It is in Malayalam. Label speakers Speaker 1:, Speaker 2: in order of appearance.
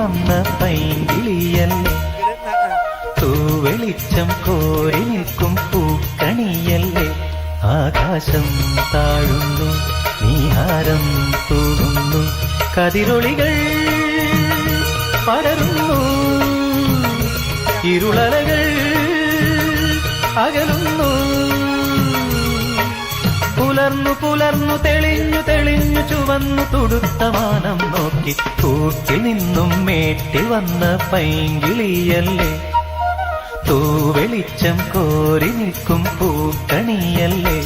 Speaker 1: വന്ന പൈങ്കിളിയല്ലേ, തൂവെളിച്ചം കോരി നിൽക്കും പൂക്കണിയല്ലേ. ആകാശം താഴുന്നു, നീഹാരം തൂകുന്നു, കതിരൊളികൾ പടരുന്നു, ഇരുളലകൾ അകലുന്നു. പുലർന്നു പുലർന്നു തെളിഞ്ഞു തെളിഞ്ഞു ചുവന്നു തുടുത്ത മാനം നോക്കി കൂട്ടിൽ നിന്നും മേട്ടിൽ വന്ന പൈങ്കിളിയല്ലേ, തൂവെളിച്ചം കോരി നിൽക്കും പൂക്കണിയല്ലേ.